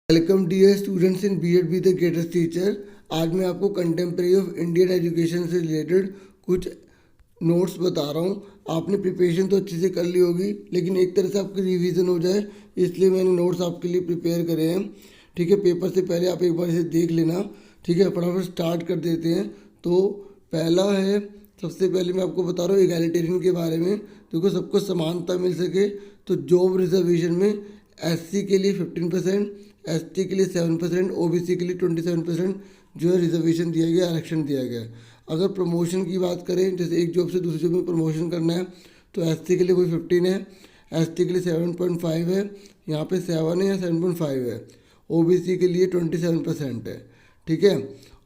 Welcome dear students in BEd be the greatest teacher. आज मैं आपको कंटेम्प्रेरी ऑफ इंडियन एजुकेशन से related कुछ नोट्स बता रहा हूँ। आपने प्रिपरेशन तो अच्छे से कर ली होगी, लेकिन एक तरह से आपकी रिवीजन हो जाए इसलिए मैंने नोट्स आपके लिए प्रिपेयर करे हैं। ठीक है, पेपर से पहले आप एक बार इसे देख लेना। ठीक है, फटाफट स्टार्ट कर देते हैं। तो पहला है, सबसे पहले मैं आपको बता रहा हूँ इगैलिटेरियन के बारे में। देखो, सबको समानता मिल सके तो जॉब रिजर्वेशन में एससी के लिए 15%, एसटी के लिए 7%, ओबीसी के लिए 27% जो है रिजर्वेशन दिया गया, आरक्षण दिया गया। अगर प्रमोशन की बात करें, जैसे एक जॉब से दूसरी जॉब में प्रमोशन करना है तो एससी के लिए कोई 15 है, एसटी के लिए 7.5 है, यहाँ पे 7 है या 7.5 है, ओबीसी के लिए 27% है। ठीक है,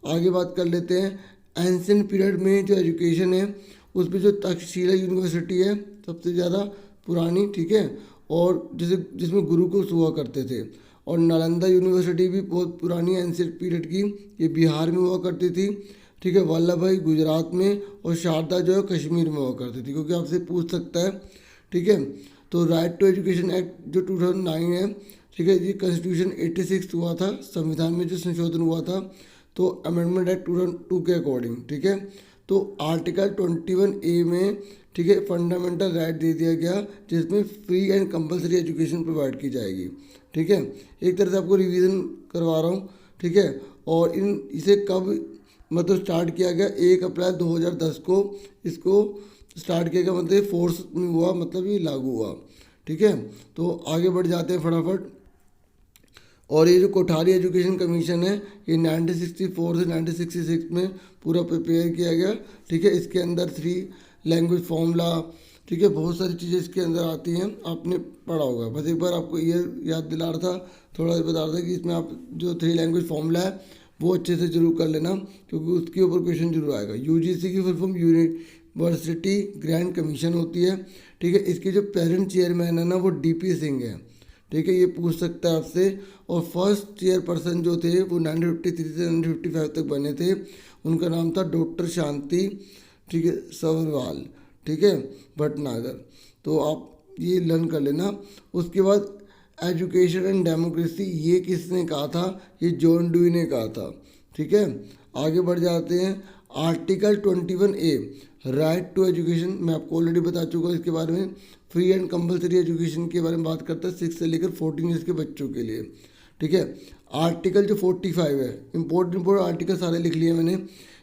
आगे बात कर लेते हैं। एंशिएंट पीरियड में जो एजुकेशन है उसमें जो तक्षशिला यूनिवर्सिटी है सबसे ज़्यादा पुरानी, ठीक है, और जैसे जिसमें गुरुकुल हुआ करते थे। और नालंदा यूनिवर्सिटी भी बहुत पुरानी एंशिएंट पीरियड की, ये बिहार में हुआ करती थी। ठीक है, वल्लभ भाई गुजरात में, और शारदा जो है कश्मीर में हुआ करती थी, क्योंकि आपसे पूछ सकता है। ठीक है, तो राइट टू एजुकेशन एक्ट जो 2009 है, ठीक है, ये कॉन्स्टिट्यूशन 86 हुआ था, संविधान में जो संशोधन हुआ था, तो अमेंडमेंट एक्ट 2002 के अकॉर्डिंग। ठीक है, तो आर्टिकल 21A में, ठीक है, फंडामेंटल राइट दे दिया गया जिसमें free and compulsory education provide की जाएगी। ठीक है, एक तरह से आपको रिवीजन करवा रहा हूँ। ठीक है, और इसे कब मतलब स्टार्ट किया गया, 1 अप्रैल 2010 को इसको स्टार्ट किया गया, मतलब फोर्स में हुआ, मतलब ये लागू हुआ। ठीक है, तो आगे बढ़ जाते हैं फटाफट। और ये जो कोठारी एजुकेशन कमीशन है, ये 1964 से 1966 में पूरा प्रिपेयर किया गया। ठीक है, इसके अंदर 3 लैंग्वेज फॉर्मूला, ठीक है, बहुत सारी चीज़ें इसके अंदर आती हैं, आपने पढ़ा होगा। बस एक बार आपको ये याद दिला रहा था, थोड़ा बता रहा था कि इसमें आप जो 3 लैंग्वेज फॉर्मूला है वो अच्छे से जरूर कर लेना, क्योंकि उसके ऊपर क्वेश्चन जरूर आएगा। यूजीसी की full form university grand commission होती है। ठीक है, इसके जो प्रेजेंट चेयरमैन है ना वो डीपी सिंह है। ठीक है, ये पूछ सकता है आपसे। और फर्स्ट चेयरपर्सन जो थे वो 1953 से 1955 तक बने थे, उनका नाम था डॉक्टर शांति, ठीक है, सवरवाल, ठीक है, भटनागर। तो आप ये लर्न कर लेना। उसके बाद एजुकेशन एंड डेमोक्रेसी, ये किसने कहा था, ये जॉन डुई ने कहा था। ठीक है, आगे बढ़ जाते हैं। Article 21A right to education, मैं आपको ऑलरेडी बता चुका हूँ इसके बारे में। फ्री एंड कंपलसरी एजुकेशन के बारे में बात करता है 6 से लेकर 14 ईयर्स के बच्चों के लिए। ठीक है, आर्टिकल जो 45 है, इंपॉर्टेंट आर्टिकल सारे लिख लिए मैंने।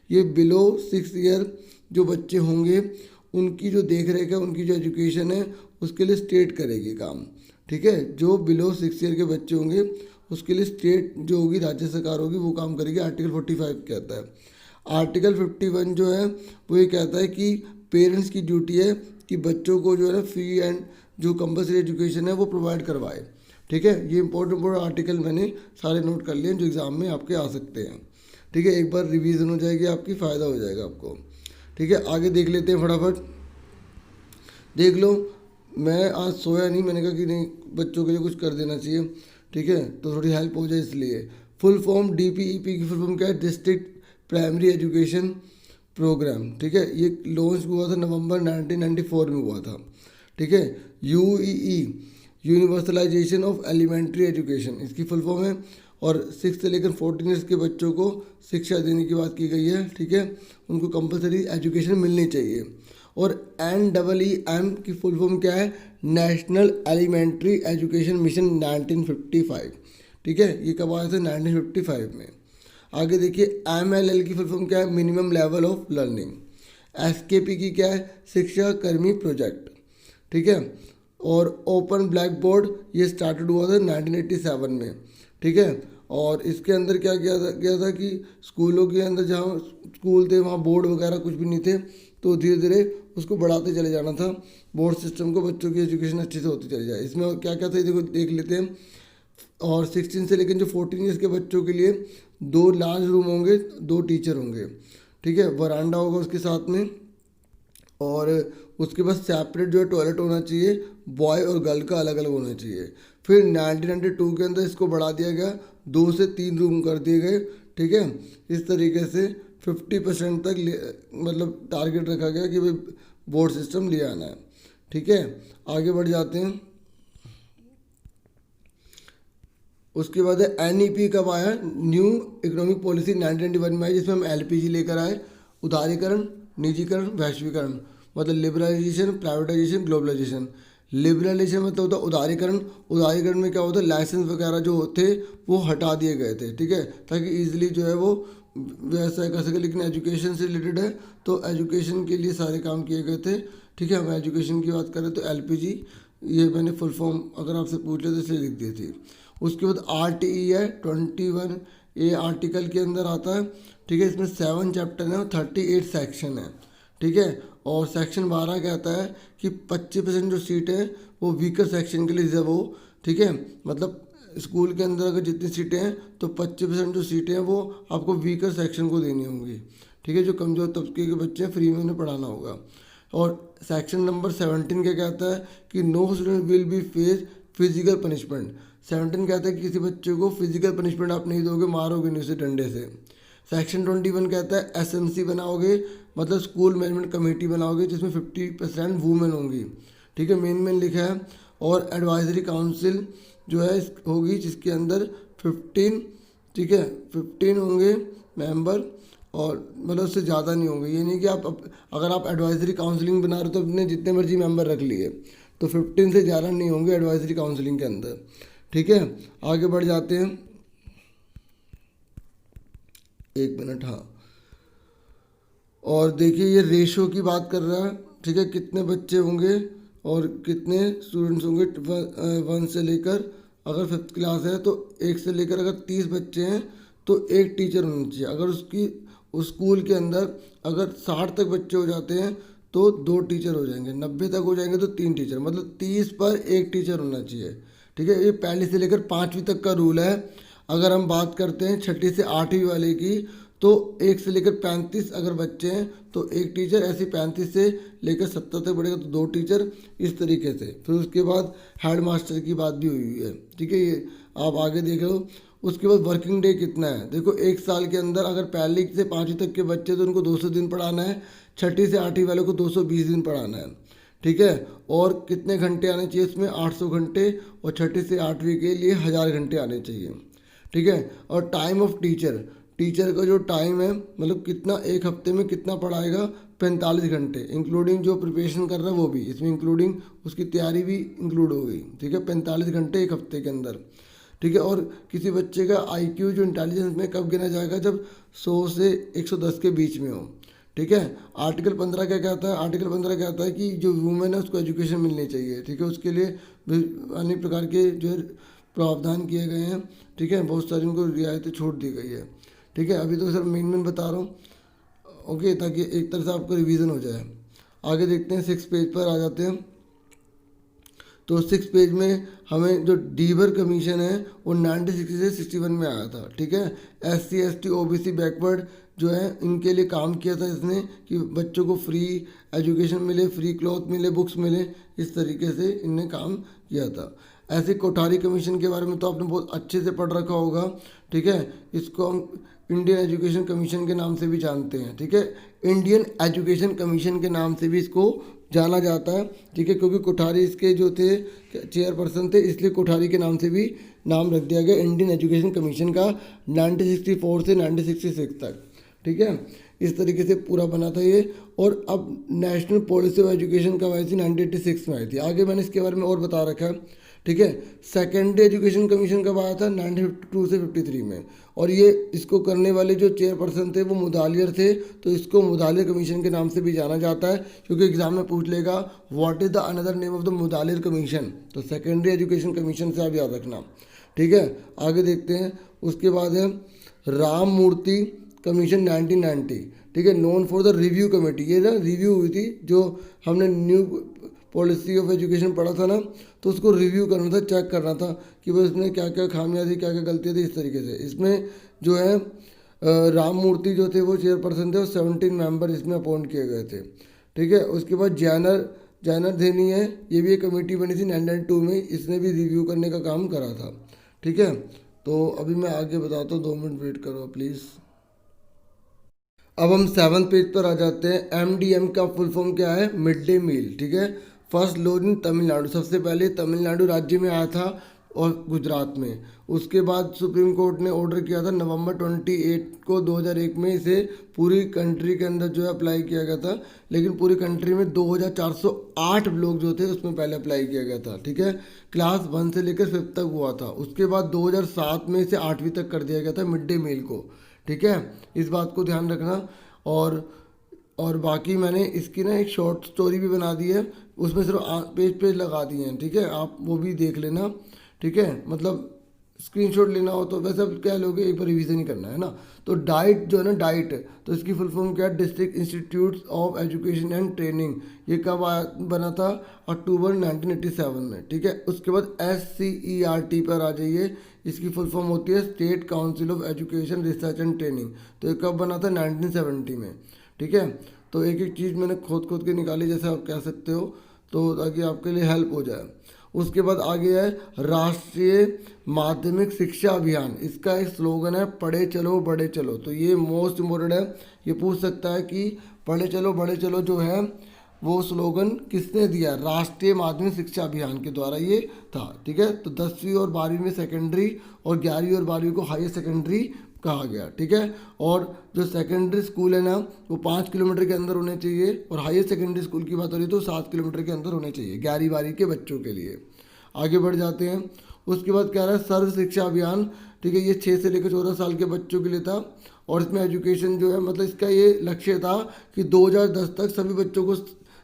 ये बिलो 6 ईयर जो बच्चे होंगे उनकी जो देख रेख है, उनकी जो एजुकेशन है उसके लिए स्टेट करेगी काम। ठीक है, जो बिलो 6 ईयर के बच्चे होंगे उसके लिए स्टेट जो होगी, राज्य सरकार होगी, वो काम करेगी। आर्टिकल 45 कहता है। आर्टिकल 51 जो है वो ये कहता है कि पेरेंट्स की ड्यूटी है कि बच्चों को जो है ना फ्री एंड जो कंपलसरी एजुकेशन है वो प्रोवाइड करवाए। ठीक है, ये इंपॉर्टेंट आर्टिकल मैंने सारे नोट कर लिए जो एग्ज़ाम में आपके आ सकते हैं। ठीक है, एक बार रिवीजन हो जाएगी आपकी, फ़ायदा हो जाएगा आपको। ठीक है, आगे देख लेते हैं फटाफट। देख लो, मैं आज सोया नहीं, मैंने कहा कि नहीं बच्चों के लिए कुछ कर देना चाहिए। ठीक है, तो थोड़ी हेल्प हो जाए इसलिए। फुल फॉर्म डीपीईपी की फुल फॉर्म क्या है, डिस्ट्रिक्ट प्राइमरी एजुकेशन प्रोग्राम। ठीक है, ये लॉन्च हुआ था नवंबर 1994 में हुआ था। ठीक है, यूईई यूनिवर्सलाइजेशन ऑफ एलिमेंट्री एजुकेशन इसकी फुल फॉर्म है। और 6 से लेकर 14 ईयर्स के बच्चों को शिक्षा देने की बात की गई है। ठीक है, उनको कंपलसरी एजुकेशन मिलनी चाहिए। और NEEM की फुल फॉर्म क्या है, नेशनल एलिमेंट्री एजुकेशन मिशन 1955। ठीक है, ये कब आया था, 1955 में। आगे देखिए, MLL की फुल फॉर्म क्या है, minimum level of learning. SKP की क्या है, शिक्षा कर्मी प्रोजेक्ट। ठीक है, और ओपन ब्लैक बोर्ड ये स्टार्टेड हुआ था 1987 में। ठीक है, और इसके अंदर क्या किया था कि स्कूलों के अंदर जहाँ स्कूल थे वहाँ बोर्ड वगैरह कुछ भी नहीं थे, तो धीरे धीरे उसको बढ़ाते चले जाना था, बोर्ड सिस्टम को, बच्चों की एजुकेशन अच्छे से होती चली जाए। इसमें क्या क्या था देखो, देख लेते हैं। और 16 से लेकर जो 14 ईयर्स के बच्चों के लिए 2 लार्ज रूम होंगे, 2 टीचर होंगे। ठीक है, वरांडा होगा उसके साथ में, और उसके बाद सेपरेट जो है टॉयलेट होना चाहिए, बॉय और गर्ल का अलग अलग होना चाहिए। फिर 1992 के अंदर इसको बढ़ा दिया गया, 2 से 3 रूम कर दिए गए। ठीक है, इस तरीके से 50% तक मतलब टारगेट रखा गया कि भाई बोर्ड सिस्टम ले आना है। ठीक है, आगे बढ़ जाते हैं। उसके बाद है NEP कब आया, न्यू इकोनॉमिक पॉलिसी 1991 में आई, जिसमें हम LPG लेकर आए, उदारीकरण, निजीकरण, वैश्वीकरण, मतलब लिबरलाइजेशन, प्राइवेटाइजेशन, ग्लोबलाइजेशन। लिबरलाइजेशन मतलब होता है उदारीकरण। उदारीकरण में क्या होता है, लाइसेंस वगैरह जो होते वो हटा दिए गए थे, ठीक है, ताकि ईजिली जो है वो व्यवसाय कर सके। लेकिन एजुकेशन से रिलेटेड है तो एजुकेशन के लिए सारे काम किए गए थे, ठीक है। हम एजुकेशन की बात करें तो LPG, ये मैंने फुल फॉर्म अगर आपसे पूछ ले तो इसलिए लिख दी थी। उसके बाद RTE है 21, ये आर्टिकल के अंदर आता है, ठीक है। इसमें 7 चैप्टर है और 38 सेक्शन है, ठीक है। और सेक्शन 12 कहता है कि 25% जो सीट है वो वीकर सेक्शन के लिए रिजर्व हो, ठीक है। मतलब स्कूल के अंदर अगर जितनी सीटें हैं तो 25% जो सीटें हैं वो आपको वीकर सेक्शन को देनी होंगी, ठीक है। जो कमज़ोर तबके के बच्चे हैं फ्री में उन्हें पढ़ाना होगा। और सेक्शन नंबर 17 क्या कहता है कि no student will be face physical punishment. 17 कहता है कि किसी बच्चे को फिजिकल पनिशमेंट आप नहीं दोगे, मारोगे नहीं उसे डंडे से। सेक्शन 21 कहता है SMC बनाओगे, मतलब स्कूल मैनेजमेंट कमेटी बनाओगे, जिसमें 50% वूमेन होंगी, ठीक है, मेन लिखा है। और एडवाइजरी काउंसिल जो है होगी, जिसके अंदर 15, ठीक है, 15 होंगे मेंबर, और मतलब उससे ज़्यादा नहीं होंगे। ये नहीं कि अगर आप एडवाइजरी काउंसलिंग बना रहे हो तो अपने जितने मर्जी मेंबर रख लिए, तो 15 से ज़्यादा नहीं होंगे एडवाइजरी काउंसलिंग के अंदर, ठीक है। आगे बढ़ जाते हैं, 1 मिनट, हाँ। और देखिए ये रेशो की बात कर रहा है, ठीक है, कितने बच्चे होंगे और कितने स्टूडेंट्स होंगे। 1 से लेकर, अगर 5th क्लास है तो 1 से लेकर अगर 30 बच्चे हैं तो 1 टीचर होना चाहिए। अगर उस स्कूल के अंदर अगर 60 तक बच्चे हो जाते हैं तो 2 टीचर हो जाएंगे, 90 तक हो जाएंगे तो 3 टीचर, मतलब 30 पर 1 टीचर होना चाहिए, ठीक है। ये पहली से लेकर 5वीं तक का रूल है। अगर हम बात करते हैं 6ठी से 8वीं वाले की, तो 1 से लेकर 35 अगर बच्चे हैं तो 1 टीचर, ऐसे 35 से लेकर 70 तक बढ़ेगा तो 2 टीचर, इस तरीके से। फिर उसके बाद हेड मास्टर की बात भी हुई है, ठीक है, ये आप आगे देख लो। उसके बाद वर्किंग डे कितना है, देखो 1 साल के अंदर अगर पहली से 5वीं तक के बच्चे तो उनको 200 दिन पढ़ाना है, 6ठी से 8वीं वाले को 220 दिन पढ़ाना है, ठीक है। और कितने घंटे आने चाहिए इसमें, 800 घंटे, और 6ठी से 8वीं के लिए 1000 घंटे आने चाहिए, ठीक है। और टाइम ऑफ टीचर का जो टाइम है, मतलब कितना एक हफ्ते में कितना पढ़ाएगा, 45 घंटे, इंक्लूडिंग जो प्रिपरेशन कर रहा है वो भी, इसमें इंक्लूडिंग उसकी तैयारी भी इंक्लूड हो गई, ठीक है। 45 घंटे एक हफ्ते के अंदर, ठीक है। और किसी बच्चे का IQ जो इंटेलिजेंस में कब गिना जाएगा, जब 100 से 110 के बीच में हो, ठीक है। आर्टिकल 15 क्या कहता है, आर्टिकल 15 कहता है कि जो वुमेन है उसको एजुकेशन मिलनी चाहिए, ठीक है। उसके लिए अनेक प्रकार के जो है प्रावधान किए गए हैं, ठीक है, बहुत सारी उनको रियायतें छूट दी गई है, ठीक है। अभी तो सर मेन बता रहा हूँ, ओके, ताकि एक तरह से आपका रिवीजन हो जाए। आगे देखते हैं, 6 पेज पर आ जाते हैं। तो 6 पेज में हमें जो डीबर कमीशन है वो 1960 से 61 में आया था, ठीक है। SC ST OBC बैकवर्ड जो है इनके लिए काम किया था इसने, कि बच्चों को फ्री एजुकेशन मिले, फ्री क्लॉथ मिले, बुक्स मिले, इस तरीके से इनने काम किया था। ऐसे कोठारी कमीशन के बारे में तो आपने बहुत अच्छे से पढ़ रखा होगा, ठीक है। इसको हम इंडियन एजुकेशन कमीशन के नाम से भी जानते हैं, ठीक है। इंडियन एजुकेशन कमीशन के नाम से भी इसको जाना जाता है, ठीक है, क्योंकि कोठारी इसके जो थे चेयरपर्सन थे, इसलिए कोठारी के नाम से भी नाम रख दिया गया इंडियन एजुकेशन कमीशन का, 1964 से 1966 तक, ठीक है। इस तरीके से पूरा बना था ये। और अब नेशनल पॉलिसी ऑफ एजुकेशन कब आई थी, 1986 में आई थी। आगे मैंने इसके बारे में और बता रखा है, ठीक है। सेकेंडरी एजुकेशन कमीशन कब आया था, 1952 से 53 में। और ये इसको करने वाले जो चेयरपर्सन थे वो मुदालियर थे, तो इसको मुदालियर कमीशन के नाम से भी जाना जाता है, क्योंकि एग्जाम में पूछ लेगा what is the another name of the Mudaliar commission, तो सेकेंडरी एजुकेशन कमीशन से आप याद रखना, ठीक है। आगे देखते हैं, उसके बाद है राम मूर्ति कमीशन 1990, ठीक है, known for the review committee. ये ना रिव्यू हुई थी, जो हमने न्यू पॉलिसी ऑफ एजुकेशन पढ़ा था ना, तो उसको रिव्यू करना था, चेक करना था कि भाई उसमें क्या क्या खामियां थी, क्या क्या गलतियाँ थी, इस तरीके से। इसमें जो है राम मूर्ति जो थे वो चेयरपर्सन थे, और 17 मेंबर इसमें अपॉइंट किए गए थे, ठीक है। उसके बाद जैनर धेनी है, ये भी एक कमेटी बनी थी 1992 में, इसने भी रिव्यू करने का काम करा था, ठीक है। तो अभी मैं आगे बताता हूँ, 2 मिनट वेट करो प्लीज़। अब हम 7 पेज पर आ जाते हैं। MDM का फुल फॉर्म क्या है, मिड डे मील, ठीक है। फर्स्ट लॉन्च इन तमिलनाडु, सबसे पहले तमिलनाडु राज्य में आया था और गुजरात में। उसके बाद सुप्रीम कोर्ट ने ऑर्डर किया था नवंबर 28 को 2001 में, इसे पूरी कंट्री के अंदर जो है अप्लाई किया गया था, लेकिन पूरी कंट्री में 2408 लोग जो थे उसमें पहले अप्लाई किया गया था। ठीक है, क्लास 1 से लेकर 5th तक हुआ था। उसके बाद 2007 में इसे 8वीं तक कर दिया गया था मिड डे मील को। ठीक है, इस बात को ध्यान रखना। और बाकी मैंने इसकी ना एक शॉर्ट स्टोरी भी बना दी है, उसमें सिर्फ पेज लगा दिए हैं। ठीक है, आप वो भी देख लेना। ठीक है, मतलब स्क्रीनशॉट लेना हो तो वैसे अब क्या लोगे, एक बार रिवीजन ही करना है ना। तो डाइट जो है ना, डाइट, तो इसकी फुल फॉर्म क्या है, district institute of education and training. ये कब बना था, अक्टूबर 1987 में। ठीक है, उसके बाद SCERT पर आ जाइए, इसकी फुल फॉर्म होती है state council of education research and training. तो ये कब बना था, 1970 में। ठीक है, तो एक एक चीज़ मैंने खोद के निकाली, जैसे आप कह सकते हो, तो ताकि आपके लिए हेल्प हो जाए। उसके बाद आगे है राष्ट्रीय माध्यमिक शिक्षा अभियान। इसका एक स्लोगन है पढ़े चलो बड़े चलो। तो ये मोस्ट इम्पोर्टेंट है, ये पूछ सकता है कि पढ़े चलो बड़े चलो जो है वो स्लोगन किसने दिया, राष्ट्रीय माध्यमिक शिक्षा अभियान के द्वारा ये था। ठीक है, तो 10वीं और 12वीं में सेकेंडरी और 11वीं और 12वीं को हायर सेकेंडरी कहा गया। ठीक है, और जो सेकेंडरी स्कूल है ना वो 5 किलोमीटर के अंदर होने चाहिए, और हायर सेकेंडरी स्कूल की बात हो रही है तो 7 किलोमीटर के अंदर होने चाहिए 11वीं 12वीं के बच्चों के लिए। आगे बढ़ जाते हैं। उसके बाद कह रहा है सर्व शिक्षा अभियान। ठीक है, ये 6 से लेकर 14 साल के बच्चों के लिए था, और इसमें एजुकेशन जो है, मतलब इसका ये लक्ष्य था कि 2010 तक सभी बच्चों को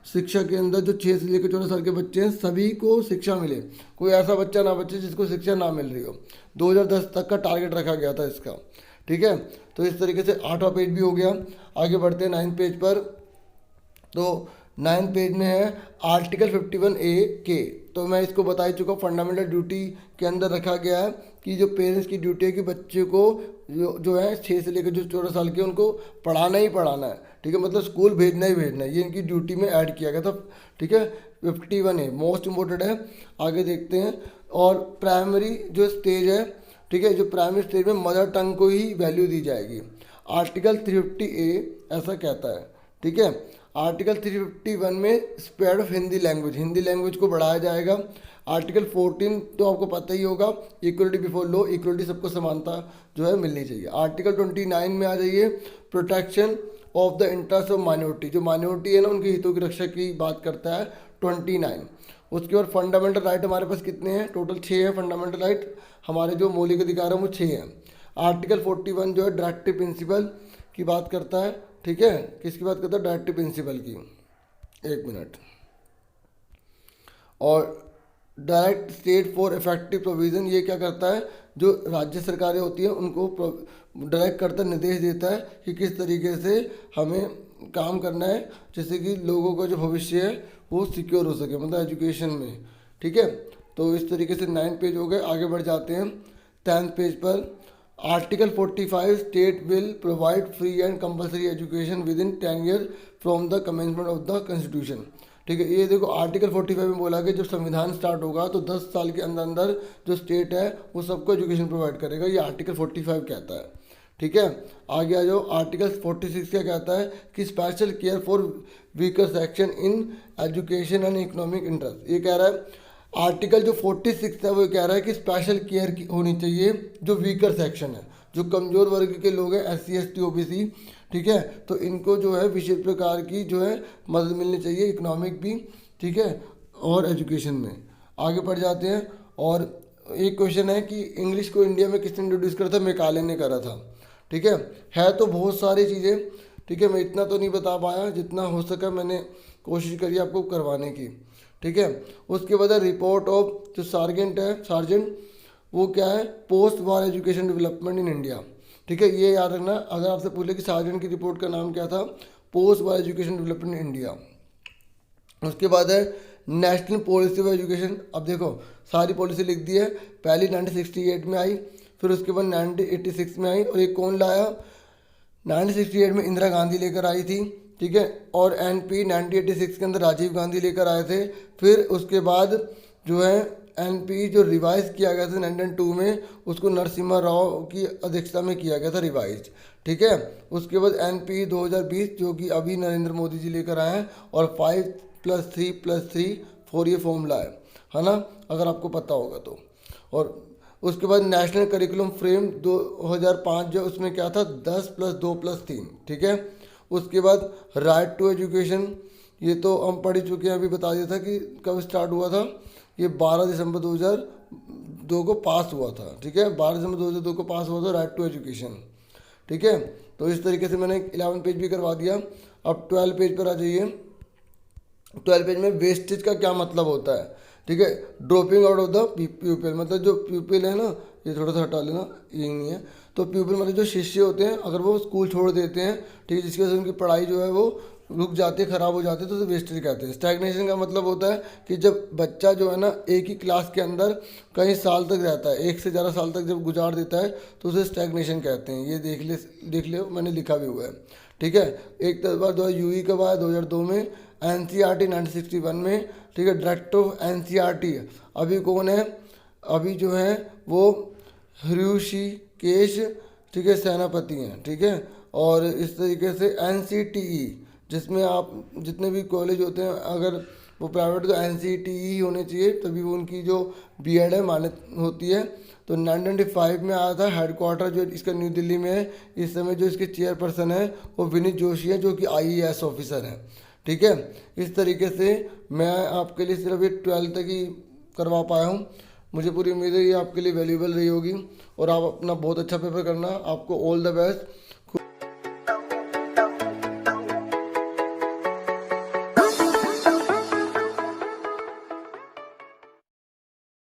शिक्षा के अंदर, जो 6 से लेकर 14 साल के बच्चे हैं सभी को शिक्षा मिले, कोई ऐसा बच्चा ना बचे जिसको शिक्षा ना मिल रही हो। 2010 तक का टारगेट रखा गया था इसका। ठीक है, तो इस तरीके से 8वां पेज भी हो गया। आगे बढ़ते हैं 9 पेज पर। तो 9 पेज में है आर्टिकल 51A के। तो मैं इसको बता ही चुका, फंडामेंटल ड्यूटी के अंदर रखा गया है कि जो पेरेंट्स की ड्यूटी है कि बच्चे को जो है 6 से लेकर जो 14 साल के उनको पढ़ाना ही पढ़ाना है। ठीक है, मतलब स्कूल भेजना ही भेजना है, ये इनकी ड्यूटी में ऐड किया गया था। ठीक है, 51A मोस्ट इम्पोर्टेंट है। आगे देखते हैं। और प्राइमरी जो स्टेज है, ठीक है, जो प्राइमरी स्टेज में मदर टंग को ही वैल्यू दी जाएगी। आर्टिकल 350A ऐसा कहता है। ठीक है, आर्टिकल 351 में स्प्रेड ऑफ हिंदी लैंग्वेज को बढ़ाया जाएगा। आर्टिकल 14 तो आपको पता ही होगा, इक्वलिटी बिफोर लॉ, इक्वलिटी सबको समानता जो है मिलनी चाहिए। आर्टिकल 29 में आ जाइए, protection of the interest of minority. जो माइनॉरिटी है ना उनके हितों की रक्षा की बात करता है 29। उसके बाद फंडामेंटल राइट हमारे पास कितने हैं, टोटल 6 है फंडामेंटल राइट, हमारे जो मौलिक अधिकार हैं वो 6 हैं। आर्टिकल 41 जो है डायरेक्टिव प्रिंसिपल की बात करता है। ठीक है, किसकी बात करता है, डायरेक्टिव प्रिंसिपल की। एक मिनट। और direct state for effective provision, ये क्या करता है, जो राज्य सरकारें होती हैं उनको डायरेक्ट करता, निर्देश देता है कि किस तरीके से हमें काम करना है, जिससे कि लोगों का जो भविष्य है वो सिक्योर हो सके, मतलब एजुकेशन में। ठीक है, तो इस तरीके से 9 पेज हो गए। आगे बढ़ जाते हैं 10 पेज पर। Article 45 state will provide free and compulsory education with in 10 year from the commencement of the constitution. ठीक है, ये देखो आर्टिकल 45 में बोला कि जब संविधान स्टार्ट होगा तो 10 साल के अंदर अंदर जो स्टेट है वो सबको एजुकेशन प्रोवाइड करेगा, ये आर्टिकल 45 कहता है। ठीक है, आगे आ जाओ। आर्टिकल 46 क्या कहता है कि special care for weaker section in education and economic interest. ये कह रहा है आर्टिकल जो 46 है वो कह रहा है कि स्पेशल केयर होनी चाहिए जो वीकर सेक्शन है, जो कमज़ोर वर्ग के लोग हैं, SC ST OBC। ठीक है, तो इनको जो है विशेष प्रकार की जो है मदद मिलनी चाहिए, इकोनॉमिक भी। ठीक है, और एजुकेशन में। आगे बढ़ जाते हैं। और एक क्वेश्चन है कि इंग्लिश को इंडिया में किसने इंट्रोड्यूस करा था, मेकाले ने करा था। ठीक है तो बहुत सारी चीज़ें। ठीक है, मैं इतना तो नहीं बता पाया, जितना हो सका मैंने कोशिश करी आपको करवाने की। ठीक है, उसके बाद रिपोर्ट ऑफ जो सार्जेंट वो क्या है, post war education development in India. ठीक है, ये याद रखना, अगर आपसे पूछे कि सार्जेंट की रिपोर्ट का नाम क्या था, post war education development in India. उसके बाद है नेशनल पॉलिसी ऑफ एजुकेशन। अब देखो सारी पॉलिसी लिख दी है, पहली 1968 में आई, फिर उसके बाद 1986 में आई, और ये कौन लाया, 1968 में इंदिरा गांधी लेकर आई थी। ठीक है, और NP 1986 के अंदर राजीव गांधी लेकर आए थे। फिर उसके बाद जो है NP जो रिवाइज किया गया था 1902 में, उसको नरसिम्हा राव की अध्यक्षता में किया गया था रिवाइज। ठीक है, उसके बाद NP 2020 जो कि अभी नरेंद्र मोदी जी लेकर आए हैं, और 5+3+3 4 ये फॉर्मूला है ना, अगर आपको पता होगा तो। और उसके बाद नेशनल करिकुलम फ्रेम 2005 जो उसमें क्या था 10+2+3, ठीक है। उसके बाद राइट टू एजुकेशन, ये तो हम पढ़ ही चुके हैं, अभी बता दिया था कि कब स्टार्ट हुआ था, ये 12 दिसंबर 2002 को पास हुआ था, ठीक है। 12 दिसंबर 2002 को पास हुआ था राइट टू एजुकेशन, ठीक है। तो इस तरीके से मैंने 11 पेज भी करवा दिया। अब 12 पेज पर आ जाइए। 12 पेज में वेस्टेज का क्या मतलब होता है, ठीक है। ड्रॉपिंग आउट ऑफ द प्यूपिल, मतलब जो प्यूपिल है ना, ये थोड़ा सा हटा लेना, ये नहीं है। तो प्यूपिल मतलब जो शिष्य होते हैं, अगर वो स्कूल छोड़ देते हैं, ठीक है, जिसकी वजह से उनकी पढ़ाई जो है वो रुक जाती है, ख़राब हो जाती है, तो उसे वेस्टेज कहते हैं। स्टैग्नेशन का मतलब होता है कि जब बच्चा जो है ना एक ही क्लास के अंदर कई साल तक रहता है, एक से ज़्यादा साल तक जब गुजार देता है, तो उसे स्टैग्नेशन कहते हैं। ये देख ले मैंने लिखा भी हुआ है, ठीक है। एक बार 2000 कब आया, 2002 में। NCERT 1961 में, ठीक है। डायरेक्टर ऑफ NCERT अभी कौन है, अभी जो है वो ऋषिकेश, ठीक है, सेनापति हैं, ठीक है। और इस तरीके से NCTE, जिसमें आप जितने भी कॉलेज होते हैं अगर वो प्राइवेट, तो NCTE होने चाहिए, तभी वो उनकी जो B.Ed है मान्य होती है। तो 1995 में आया था। हेडक्वार्टर जो इसका न्यू दिल्ली में है। इस समय जो इसके चेयरपर्सन है वो विनीत जोशी है, जो कि IAS ऑफिसर हैं, ठीक है। इस तरीके से मैं आपके लिए सिर्फ ये 12 तक ही करवा पाया हूँ। मुझे पूरी उम्मीद है ये आपके लिए वैल्यूबल रही होगी और आप अपना बहुत अच्छा पेपर करना। आपको ऑल द बेस्ट।